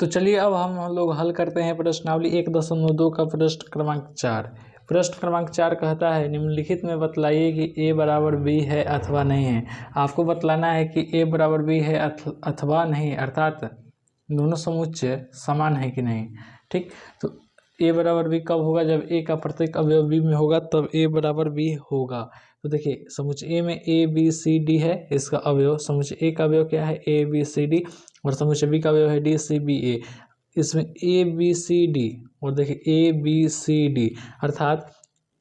तो चलिए अब हम लोग हल करते हैं प्रश्नावली 1.2 का प्रश्न क्रमांक 4। प्रश्न क्रमांक 4 कहता है निम्नलिखित में बतलाइए कि ए बराबर बी है अथवा नहीं है। आपको बतलाना है कि ए बराबर बी है अथवा नहीं, अर्थात दोनों समुच्चय समान है कि नहीं। ठीक, तो ए बराबर बी कब होगा? जब ए का प्रत्येक अवयव बी में होगा तब ए बराबर बी होगा। तो देखिए समुच्चय ए में ए बी सी डी है, इसका अवयव समुच्चय ए का अवयव क्या है? ए बी सी डी, और समुच्चय बी का अवयव है डी सी बी ए। इसमें ए बी सी डी और देखिए ए बी सी डी, अर्थात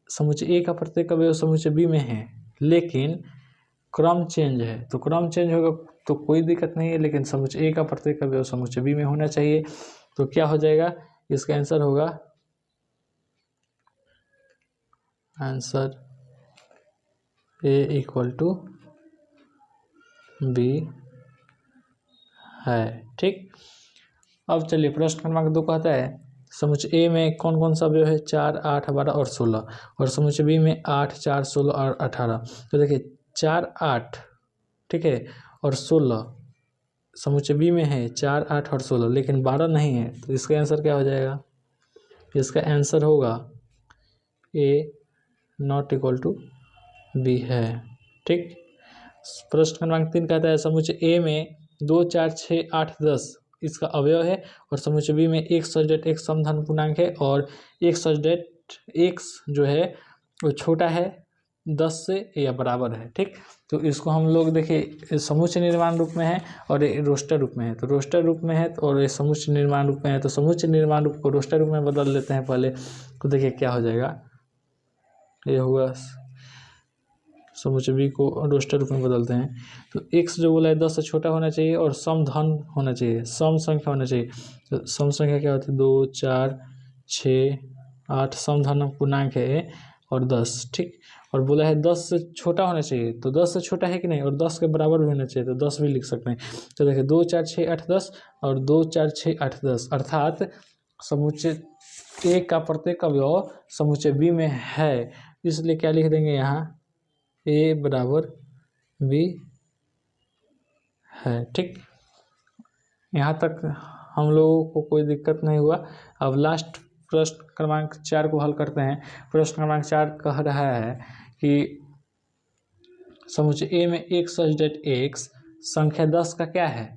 समुच्चय ए का प्रत्येक अवयव समुच्चय बी में है, लेकिन क्रम चेंज है। तो क्रम चेंज होगा तो कोई दिक्कत नहीं है, लेकिन समुच्चय ए का प्रत्येक अवयव समुच्चय बी में होना चाहिए। तो क्या हो जाएगा? इसका आंसर होगा, answer A equal to B है। ठीक, अब चलिए प्रश्न क्रमांक 2 कहता है समुच्चय ए में कौन कौन सा अवयव है? 4, 8, 12 और 16, और समुच्चय बी में 8, 4, 16 और 18। तो देखिए 4, 8 ठीक है और 16 समुच्चय बी में है, 4, 8 और 16, लेकिन 12 नहीं है। तो इसका आंसर क्या हो जाएगा? इसका आंसर होगा ए नॉट इक्वल टू बी है। ठीक, प्रश्न क्रमांक 3 कहता है समुच्चय ए में 2, 4, 6, 8, 10 इसका अवयव है, और समुच्चय बी में एक सचडेट एक समधन पूर्णांक है, और एक सचडेट x जो है वो छोटा है 10 से या बराबर है। ठीक, तो इसको हम लोग देखिए समुच्चय निर्माण रूप में है और ये रोस्टर रूप में है। तो रोस्टर रूप में है और ये समुच्चय निर्माण रूप में है, तो समुच्चय निर्माण रूप को रोस्टर रूप में बदल लेते हैं पहले। तो देखिए क्या हो जाएगा, ये हुआ समुच्चय बी को रोस्टर रूप में बदलते हैं। तो x जो बोला है 10 से छोटा होना चाहिए और सम धन होना चाहिए, सम संख्या होना चाहिए। तो सम संख्या क्या होती है? 2, 4, 6, 8 सम धन पूर्णांक है और 10। ठीक, और बोला है 10 से छोटा होना चाहिए, तो 10 से छोटा है कि नहीं, और 10 के बराबर भी होना चाहिए, तो 10 भी लिख सकते हैं। तो देखिए 2, 4, 6, 8, 10 और 2, 4, 6, 8, 10, अर्थात समुच्चय ए का प्रत्येक अवयव समुच्चय बी में है, इसलिए क्या लिख देंगे यहाँ? ए बराबर बी है। ठीक, यहाँ तक हम लोगों को कोई दिक्कत नहीं हुआ। अब लास्ट प्रश्न क्रमांक 4 को हल करते हैं। प्रश्न क्रमांक 4 कह रहा है कि समुच्चय ए में एक सचडेट x संख्या 10 का क्या है?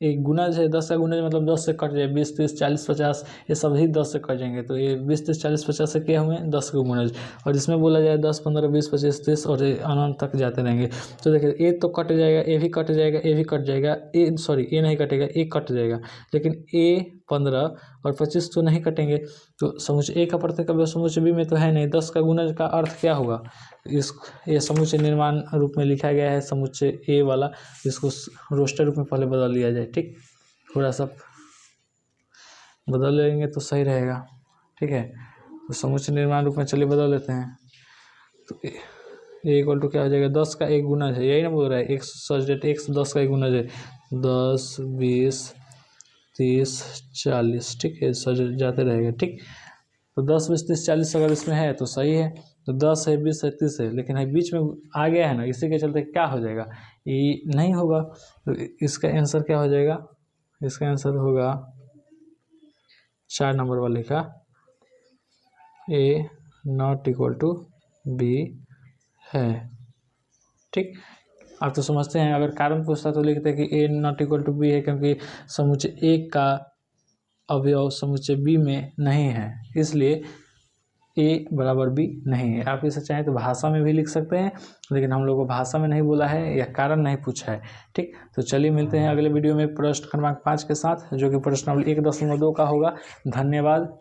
एक गुणज है, 10 का गुणज मतलब 10 से कट जाए, 20, 30, 40, 50 ये सभी 10 से कट जाएंगे। तो ये 20, 30, 40, 50 से क्या हुए? 10 के गुणज। और इसमें बोला जाए 10, 15, 20, 25, 30 और अनंत तक जाते रहेंगे। तो देखिए ए तो कट जाएगा, ए भी कट जाएगा, ए भी कट जाएगा, ए नहीं कटेगा, ए कट जाएगा, लेकिन ए 15 और 25 तो नहीं कटेंगे। तो समुच्चय ए का प्रत्येक अवयव समुच्चय बी में तो है नहीं। 10 का गुणज का अर्थ क्या होगा? ये समुच्चय निर्माण रूप में लिखा गया है समुच्चय ए वाला, इसको रोस्टर रूप में पहले बदल लिया जाए। ठीक, थोड़ा सा बदल लेंगे तो सही रहेगा। ठीक है, तो समुच्चय निर्माण रूप में चलिए बदल लेते हैं। तो ए इक्वल टू क्या हो जाएगा? 10 का एक गुणज है, यही ना बोल रहा है, एक सचडेट x 10 का एक गुणज है, 10, 20, 30, 40। ठीक है, सच जाते रहेगा। ठीक, तो 10, 20, 30, 40 अगर इसमें है तो सही है। तो 10 है, 20 है, 30 है, लेकिन है बीच में आ गया है ना, इसी के चलते क्या हो जाएगा? ये नहीं होगा। तो इसका आंसर क्या हो जाएगा? इसका आंसर होगा 4 नंबर वाले का ए नॉट इक्वल टू बी है। ठीक, आप तो समझते हैं, अगर कारण पूछता तो लिखते हैं कि ए नॉट इक्वल टू बी है, क्योंकि समुच्चय ए का अवयव समुच्चय बी में नहीं है, इसलिए ए बराबर बी नहीं है। आप इसे चाहें तो भाषा में भी लिख सकते हैं, लेकिन हम लोग को भाषा में नहीं बोला है या कारण नहीं पूछा है। ठीक, तो चलिए मिलते हैं अगले वीडियो में प्रश्न क्रमांक 5 के साथ, जो कि प्रश्नावली 1.2 का होगा। धन्यवाद।